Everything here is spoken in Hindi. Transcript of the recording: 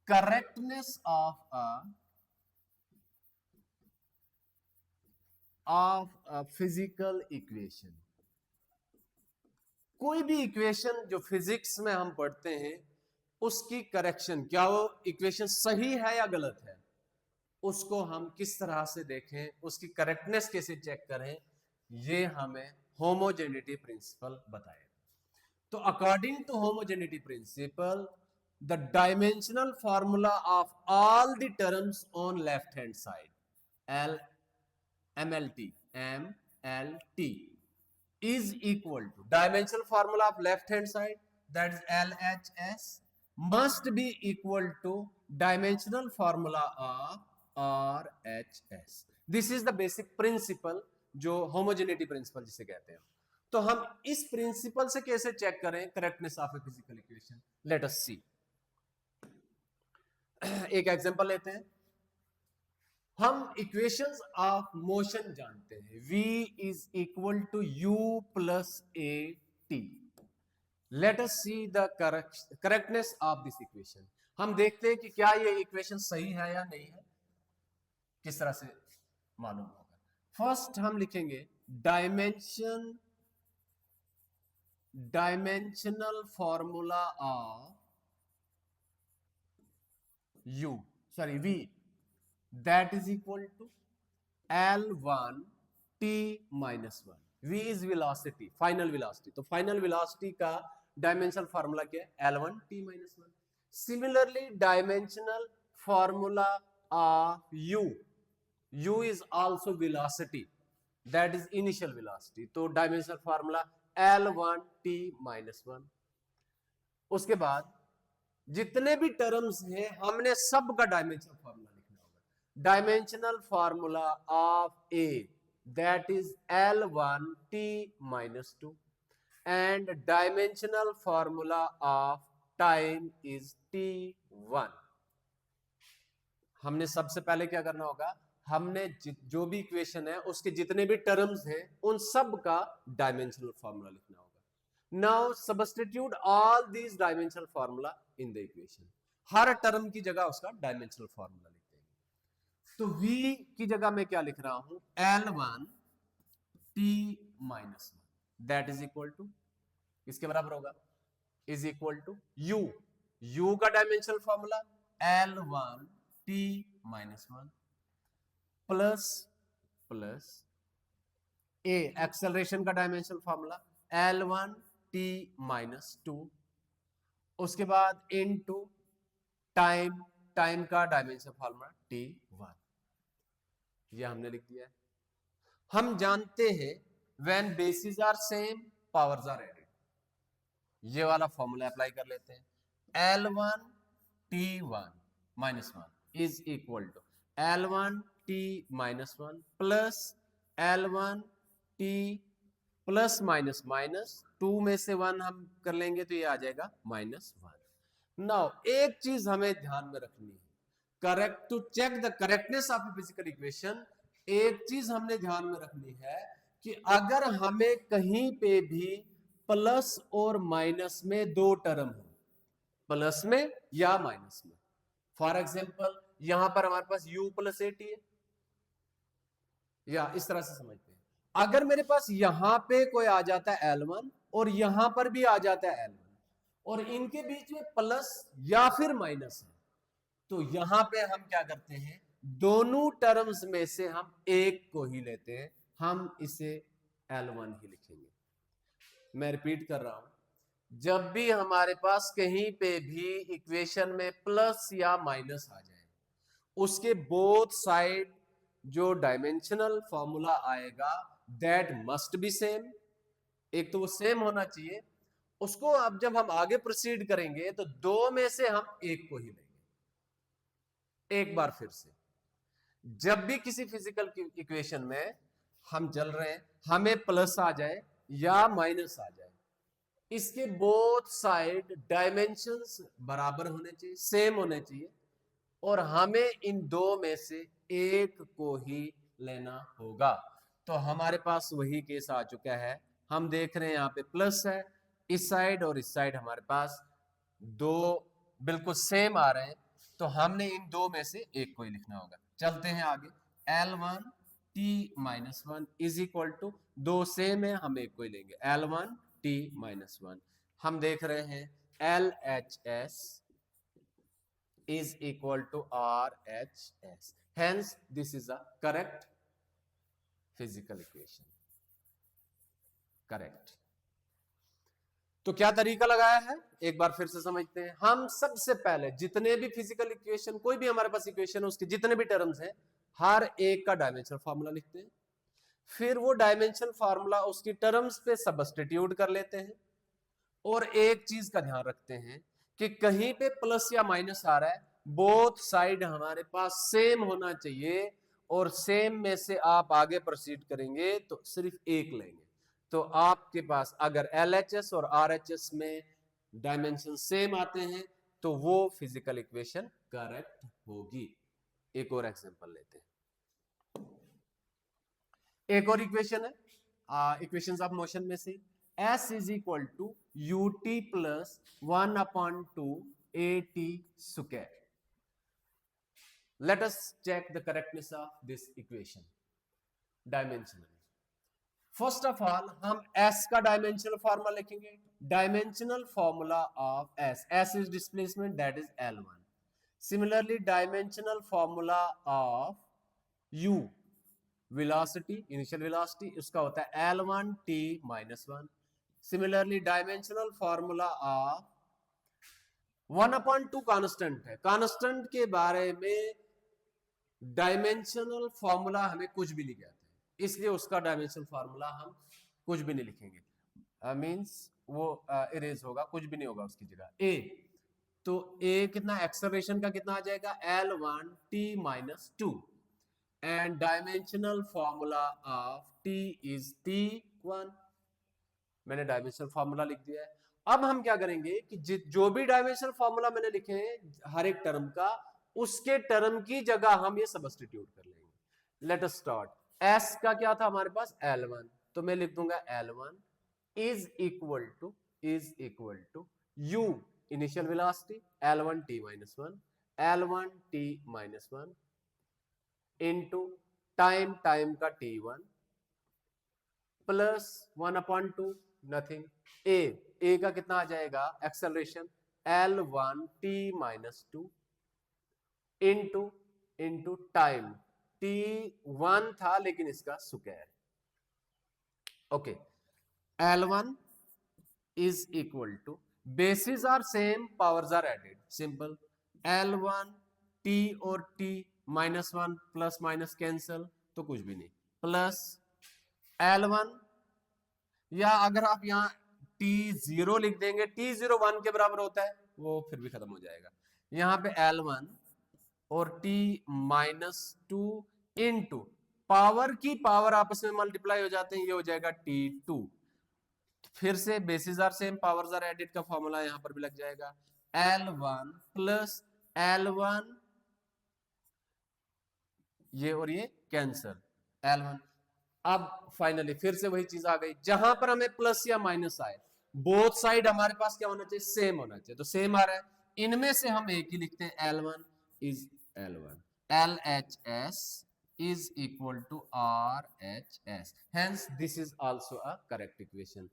Correctness of a physical equation. कोई भी इक्वेशन जो फिजिक्स में हम पढ़ते हैं उसकी करेक्शन, क्या वो इक्वेशन सही है या गलत है, उसको हम किस तरह से देखें, उसकी करेक्टनेस कैसे चेक करें, ये हमें होमोजेनिटी प्रिंसिपल बताएगा। तो according to homogeneity principle, the dimensional formula of all the terms on left hand side, L M L T is equal to dimensional formula of left hand side, that is LHS, must be equal to dimensional formula of RHS. This is the basic principle जो homogeneity principle जिसे कहते हैं। तो हम इस प्रिंसिपल से कैसे चेक करें correctness of a physical equation, let us see. एक एग्जांपल लेते हैं। हम इक्वेशंस ऑफ मोशन जानते हैं, v is equal to u plus A T. Let us see the correctness of this equation. हम देखते हैं कि क्या ये इक्वेशन सही है या नहीं है। किस तरह से मालूम होगा? फर्स्ट हम लिखेंगे dimensional formula of u, sorry v, that is equal to L1 t minus 1। v is velocity, final velocity. तो फाइनल वेलोसिटी का डायमेंशनल फार्मूला क्या है? L1 t minus 1। Similarly dimensional formula of u is also velocity, that is initial velocity। तो dimensional formula L1 t minus 1। उसके बाद जितने भी टर्म्स हैं हमने सब का डायमेंशनल फार्मूला लिखना होगा। Dimensional formula of A, that is L1 t minus 2, and dimensional formula of time is t1। हमने सबसे पहले क्या करना होगा, हमने जो भी इक्वेशन है उसके जितने भी टर्म्स हैं उन सब का डायमेंशनल फार्मूला लिखना होगा। Now substitute all these dimensional formula in the equation. Her term की जगह उसका डायमेंशनल फार्मूला लिखते हैं। तो v की जगह मैं क्या लिख रहा हूं, L1 t minus 1, that is equal to, इसके बराबर होगा, इज इक्वल टू u का dimensional formula L1 t minus 1 plus a, acceleration का dimensional formula L1 t minus 2, उसके बाद इनटू टाइम का डायमेंशनल फार्मूला t1। यह हमने लिख दिया है। हम जानते हैं when basis are same powers are added, ये वाला फॉर्मूला अप्लाई कर लेते हैं। L1 t1 minus 1 is equal to L1 t minus 1 plus L1 t plus minus minus 2 में से 1 हम कर लेंगे तो ये आ जाएगा -1। नाउ एक चीज हमें ध्यान में रखनी है, correct to check the correctness of a physical equation. एक चीज हमने ध्यान में रखनी है कि अगर हमें कहीं पे भी प्लस और माइनस में दो टर्म हो, प्लस में या माइनस में, फॉर एग्जाम्पल यहां पर हमारे पास u प्लस ए टी है, या इस तरह से समझते हैं, अगर मेरे पास यहां पे कोई आ जाता है L1 और यहां पर भी आ जाता है L1 और इनके बीच में प्लस या फिर माइनस है, तो यहां पे हम क्या करते हैं, दोनों टर्म्स में से हम एक को ही लेते हैं, हम इसे L1 ही लिखेंगे। मैं रिपीट कर रहा हूं, जब भी हमारे पास कहीं पे भी इक्वेशन में प्लस या माइनस आ जाए, उसके बोथ साइड जो डायमेंशनल फॉर्मूला आएगा दैट मस्ट बी सेम। एक तो वो सेम होना चाहिए, उसको अब जब हम आगे प्रोसीड करेंगे तो दो में से हम एक को ही लेंगे। एक बार फिर से, जब भी किसी फिजिकल इक्वेशन में हम चल रहे हैं, हमें प्लस आ जाए या माइनस आ जाए, इसके बोथ साइड डायमेंशंस बराबर होने चाहिए, सेम होने चाहिए, और हमें इन दो में से एक को ही लेना होगा। तो हमारे पास वही केस आ चुका है। हम देख रहे हैं यहां पे प्लस है इस साइड और इस साइड हमारे पास दो बिल्कुल सेम आ रहे हैं, तो हमने इन दो में से एक को ही लिखना होगा। चलते हैं आगे। L1 T minus one is equal to, दो सेम है, हम एक को ही लेंगे, L1 T माइनस वन। हम देख रहे हैं LHS is equal to RHS. Hence, this is a correct physical equation. Correct. तो क्या तरीका लगाया है, एक बार फिर से समझते हैं। हम सबसे पहले जितने भी फिजिकल इक्वेशन, कोई भी हमारे पास इक्वेशन है, उसके जितने भी टर्म्स हैं, हर एक का डायमेंशनल फार्मूला लिखते हैं। फिर वो डायमेंशनल फार्मूला उसकी टर्म्स पे सब्स्टिट्यूट कर लेते हैं। और एक चीज का ध्यान रखते हैं कि कहीं पे प्लस या माइनस आ रहा है, बोथ साइड हमारे पास सेम होना चाहिए, और सेम में से आप आगे प्रोसीड करेंगे तो सिर्फ एक लेंगे। तो आपके पास अगर LHS और RHS में डायमेंशन सेम आते हैं तो वो फिजिकल इक्वेशन करेक्ट होगी। एक और एग्जांपल लेते हैं। एक और इक्वेशन है इक्वेशंस ऑफ मोशन में से, S is equal to ut plus 1 upon 2 at square. Let us check the correctness of this equation dimensionally. First of all हम S का डायमेंशनल फॉर्मूला लिखेंगे। Dimensional formula of S is displacement, that is L1। Similarly dimensional formula of U, velocity, initial velocity, उसका होता है L1 T minus one. Similarly dimensional formula of 1/2 constant है। कांस्टेंट के बारे में डायमेंशनल फॉर्मूला हमें कुछ भी नहीं कहते, इसलिए उसका डायमेंशनल फॉर्मूला हम कुछ भी नहीं लिखेंगे, मींस वो इरेज होगा, कुछ भी नहीं होगा उसकी जगह। ए, तो ए कितना, एक्सेलरेशन का कितना आ जाएगा, L1 T minus to, and dimensional formula of T is T1। मैंने डायमेंशनल फॉर्मूला लिख दिया है। अब हम क्या करेंगे कि जो भी डायमेंशनल फॉर्मूला मैंने लिखे हैं हर एक टर्म का, उसके टर्म की जगह हम ये सब्स्टिट्यूट कर लेंगे। Let us start. S का क्या था हमारे पास, L1, तो मैं लिख दूंगा L1 is equal to U, initial velocity, L1 T minus one, L1 T minus one into time का T1 प्लस 1/2, नथिंग। ए का कितना आ जाएगा, acceleration, L1 T minus two into time, T1 था लेकिन इसका square. Okay, L1 is equal to, basis are same, powers are added, simple. L1 T और T minus one, plus minus cancel, तो कुछ भी नहीं, प्लस L1, या अगर आप यहाँ T0 लिख देंगे, T0 1 के बराबर होता है, वो फिर भी खत्म हो जाएगा। यहाँ पे L1 और T minus two into power की पावर आपस में मल्टीप्लाई हो जाते हैं, ये हो जाएगा T2। फिर से basis are same, powers are added का फॉर्मूला यहां पर भी लग जाएगा, L1 प्लस L1, ये और ये कैंसल, L1। अब फाइनली फिर से वही चीज आ गई, जहां पर हमें प्लस या माइनस आए, बोथ साइड हमारे पास क्या होना चाहिए, सेम होना चाहिए। तो सेम आ रहा है, इनमें से हम एक ही लिखते हैं, L1 is L1, LHS is equal to RHS, hence this is also a correct equation।